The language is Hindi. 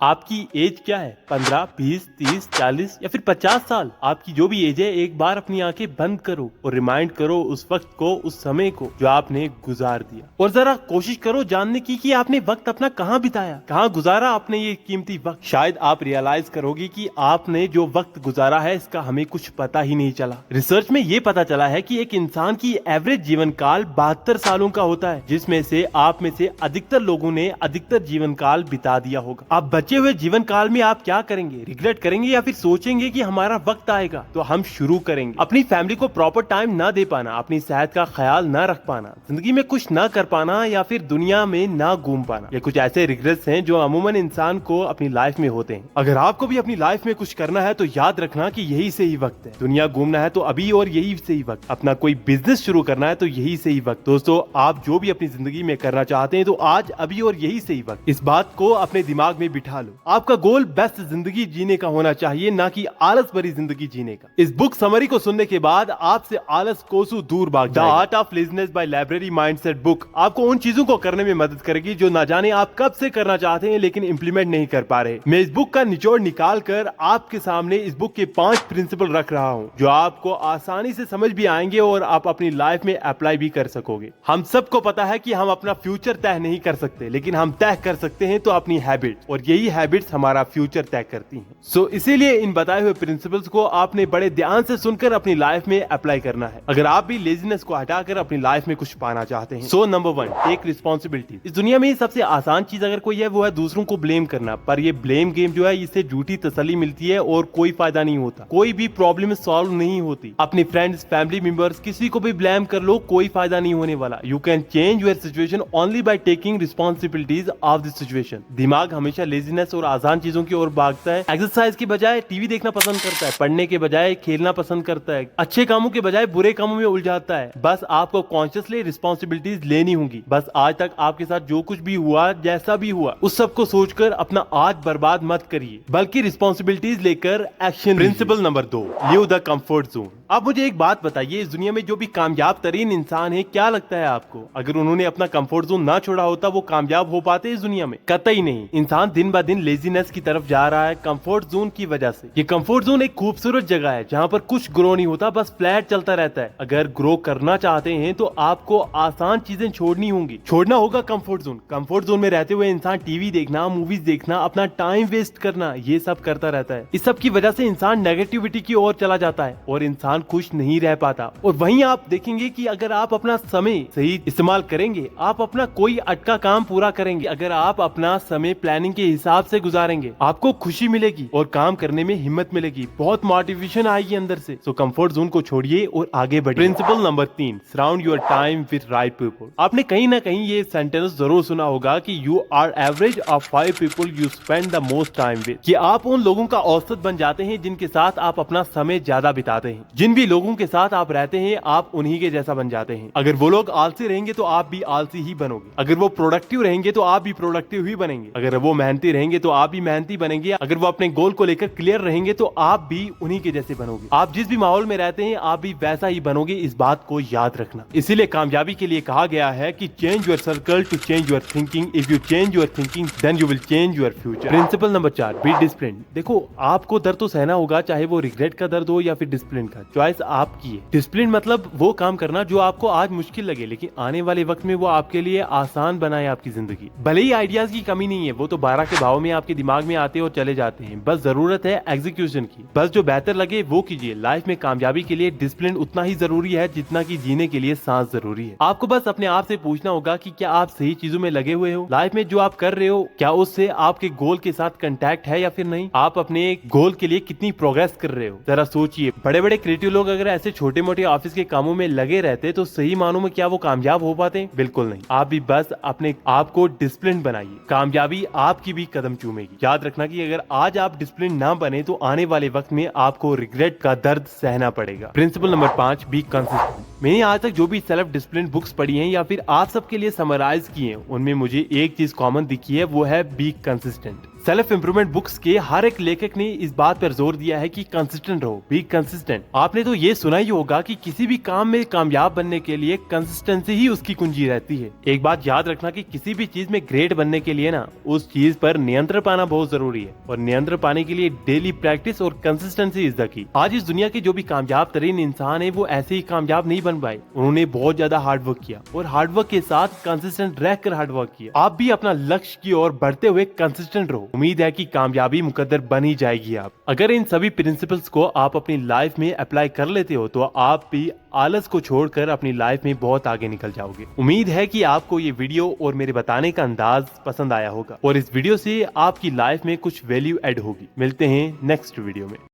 आपकी एज क्या है? 15, 20, 30, 40 या फिर 50 साल? आपकी जो भी एज है, एक बार अपनी आंखें बंद करो और रिमाइंड करो उस वक्त को, उस समय को जो आपने गुजार दिया। और जरा कोशिश करो जानने की कि आपने वक्त अपना कहाँ बिताया, कहाँ गुजारा आपने ये कीमती वक्त। शायद आप रियलाइज करोगे कि आपने जो वक्त गुजारा है इसका हमें कुछ पता ही नहीं चला। रिसर्च में ये पता चला है कि एक इंसान की एवरेज जीवन काल 72 सालों का होता है, जिसमें से आप में से अधिकतर लोगों ने अधिकतर जीवन काल बिता दिया होगा। आप बचे हुए जीवन काल में आप क्या करेंगे? रिग्रेट करेंगे या फिर सोचेंगे कि हमारा वक्त आएगा? तो हम शुरू करेंगे। अपनी फैमिली को प्रॉपर टाइम ना दे पाना, अपनी सेहत का ख्याल ना रख पाना, जिंदगी में कुछ ना कर पाना या फिर दुनिया में ना घूम पाना, ये कुछ ऐसे रिग्रेट्स हैं जो अमूमन इंसान को अपनी लाइफ में होते हैं। अगर आपको भी अपनी लाइफ में कुछ करना है तो याद रखना कि यही सही वक्त है। दुनिया घूमना है तो अभी, और यही सही वक्त। अपना कोई बिजनेस शुरू करना है तो यही सही वक्त। दोस्तों, आप जो भी अपनी जिंदगी में करना चाहते हैं तो आज, अभी और यही सही वक्त। इस बात को अपने दिमाग में बिठा लो। आपका गोल बेस्ट जिंदगी जीने का होना चाहिए, ना कि आलस भरी जिंदगी जीने का। इस बुक समरी को सुनने के बाद आपसे आलस कोसों दूर भाग जाएगा। The art of laziness by library mindset book आपको उन चीजों को करने में मदद करेगी जो ना जाने आप कब से करना चाहते हैं लेकिन इंप्लीमेंट नहीं कर पा रहे। मैं इस बुक का निचोड़ निकाल कर आपके सामने इस बुक के 5 प्रिंसिपल रख रहा हूँ जो आपको आसानी से समझ भी आएंगे और आप अपनी लाइफ में अप्लाई भी कर सकोगे। हम सबको पता है कि हम अपना फ्यूचर तय नहीं कर सकते, लेकिन हम तय कर सकते हैं तो अपनी हैबिट, और यही हैबिट्स हमारा फ्यूचर तय करती हैं। सो इसीलिए इन बताए हुए प्रिंसिपल्स को आपने बड़े ध्यान से सुनकर अपनी लाइफ में अप्लाई करना है, अगर आप भी लेजीनेस को हटाकर अपनी लाइफ में कुछ पाना चाहते हैं। So number 1, take responsibility. इस दुनिया में सबसे आसान चीज अगर कोई है वो है दूसरों को ब्लेम करना। पर ये ब्लेम गेम जो है, इससे झूठी तसल्ली मिलती है और कोई फायदा नहीं होता। कोई भी प्रॉब्लम सॉल्व नहीं होती। अपने फ्रेंड्स, फैमिली मेंबर्स, किसी को भी ब्लेम कर लो, कोई फायदा नहीं होने वाला। You can change your situation only by taking responsibilities of the situation. दिमाग हमेशा लेजीनेस और आसान चीजों की ओर भागता है। एक्सरसाइज के बजाय टीवी देखना पसंद करता है, पढ़ने के बजाय खेलना पसंद करता है, अच्छे कामों के बजाय बुरे कामों में उलझाता है। बस आपको कॉन्शियसली रिस्पॉन्सिबिलिटीज लेनी होंगी। बस आज तक आपके साथ जो कुछ भी हुआ, जैसा भी हुआ, उस सब को सोचकर अपना आज बर्बाद मत करिए, बल्कि रिस्पॉन्सिबिलिटीज लेकर action. Principle number 2, leave the comfort zone. आप मुझे एक बात बताइए, इस दुनिया में जो भी कामयाब तरीन इंसान है, क्या लगता है आपको अगर उन्होंने अपना कंफर्ट जोन ना छोड़ा होता वो कामयाब हो पाते इस दुनिया में? कतई नहीं। इंसान दिन ब दिन लेजीनेस की तरफ जा रहा है कंफर्ट जोन की वजह से। ये कंफर्ट जोन एक खूबसूरत जगह है जहाँ पर कुछ ग्रो नहीं होता, बस फ्लैट चलता रहता है। अगर ग्रो करना चाहते हैं तो आपको आसान चीजें छोड़नी होंगी, छोड़ना होगा कंफर्ट जोन। कंफर्ट जोन में रहते हुए इंसान टीवी देखना, मूवीज देखना, अपना टाइम वेस्ट करना, ये सब करता रहता है। इस सब की वजह से इंसान नेगेटिविटी की ओर चला जाता है और इंसान खुश नहीं रह पाता। और वहीं आप देखेंगे कि अगर आप अपना समय सही इस्तेमाल करेंगे, आप अपना कोई अटका काम पूरा करेंगे, अगर आप अपना समय प्लानिंग के हिसाब से गुजारेंगे, आपको खुशी मिलेगी और काम करने में हिम्मत मिलेगी, बहुत मोटिवेशन आएगी अंदर से। सो कंफर्ट जोन को छोड़िए और आगे बढ़िए। Principle number 3, surround your time with right people. आपने कहीं ना कहीं ये सेंटेंस जरूर सुना होगा कि you are average of 5 people you spend the most time with. कि आप उन लोगों का औसत बन जाते हैं जिनके साथ आप अपना समय ज्यादा बिताते हैं। जिन भी लोगों के साथ आप रहते हैं, आप उन्हीं के जैसा बन जाते हैं। अगर वो लोग आलसी रहेंगे तो आप भी आलसी ही बनोगे। अगर वो प्रोडक्टिव रहेंगे तो आप भी प्रोडक्टिव ही बनेंगे। अगर वो मेहनती रहेंगे तो आप भी मेहनती बनेंगे। अगर वो अपने गोल को लेकर क्लियर रहेंगे तो आप भी उन्हीं के जैसे बनोगे। आप जिस भी माहौल में रहते हैं आप भी वैसा ही बनोगे, इस बात को याद रखना। इसीलिए कामयाबी के लिए कहा गया है कि change your circle to change your thinking. If you change your thinking then you will change your future. Principle number 4, be disciplined. देखो, आपको दर्द तो सहना होगा, चाहे वो रिग्रेट का दर्द हो या फिर डिसिप्लिन का। चॉइस आपकी है। डिसिप्लिन मतलब वो काम करना जो आपको आज मुश्किल लगे, लेकिन आने वाले वक्त में वो आपके लिए आसान बनाए आपकी जिंदगी। भले ही आइडियाज की कमी नहीं है, वो तो 12 के भाव में आपके दिमाग में आते और चले जाते हैं। बस जरूरत है एग्जीक्यूशन की। बस जो बेहतर लगे वो कीजिए। लाइफ में कामयाबी के लिए डिसिप्लिन उतना ही जरूरी है जितना कि जीने के लिए सांस जरूरी है। आपको बस अपने आप से पूछना होगा कि क्या आप सही चीजों में लगे हुए हो? लाइफ में जो आप कर रहे हो, क्या उससे आपके गोल के साथ कंटैक्ट है या फिर नहीं? आप अपने गोल के लिए कितनी प्रोग्रेस कर रहे हो? जरा सोचिए। बड़े बड़े क्रिएटिव लोग अगर ऐसे छोटे मोटे ऑफिस के कामों में लगे रहते तो सही मानों में क्या वो कामयाब हो पाते? बिल्कुल नहीं। आप भी बस अपने आप को डिसिप्लिन बनाइए, कामयाबी आपकी भी कदम चूमेगी। याद रखना कि अगर आज आप डिसिप्लिन ना बने तो आने वाले वक्त में आपको रिग्रेट का दर्द सहना पड़ेगा। Principle number 5, be consistent. मैंने आज तक जो भी सेल्फ डिसिप्लिन बुक्स पढ़ी हैं या फिर आप सबके लिए समराइज की हैं, उनमें मुझे एक चीज कॉमन दिखी है, वो है be consistent. Self improvement books के हर एक लेखक ने इस बात पर जोर दिया है कि कंसिस्टेंट रहो, बी कंसिस्टेंट। आपने तो ये सुना ही होगा कि किसी भी काम में कामयाब बनने के लिए कंसिस्टेंसी ही उसकी कुंजी रहती है। एक बात याद रखना कि किसी भी चीज में ग्रेट बनने के लिए ना उस चीज पर नियंत्रण पाना बहुत जरूरी है, और नियंत्रण पाने के लिए डेली प्रैक्टिस और कंसिस्टेंसी इज द की। आज इस दुनिया के जो भी कामयाब तरीन इंसान है वो ऐसे ही कामयाब नहीं बन पाए, उन्होंने बहुत ज्यादा हार्डवर्क किया और हार्डवर्क के साथ कंसिस्टेंट रहकर हार्डवर्क किया। आप भी अपना लक्ष्य की ओर बढ़ते हुए कंसिस्टेंट रहो, उम्मीद है कि कामयाबी मुकद्दर बनी जाएगी। आप अगर इन सभी प्रिंसिपल्स को आप अपनी लाइफ में अप्लाई कर लेते हो तो आप भी आलस को छोड़कर अपनी लाइफ में बहुत आगे निकल जाओगे। उम्मीद है कि आपको ये वीडियो और मेरे बताने का अंदाज पसंद आया होगा और इस वीडियो से आपकी लाइफ में कुछ वैल्यू ऐड होगी। मिलते हैं नेक्स्ट वीडियो में।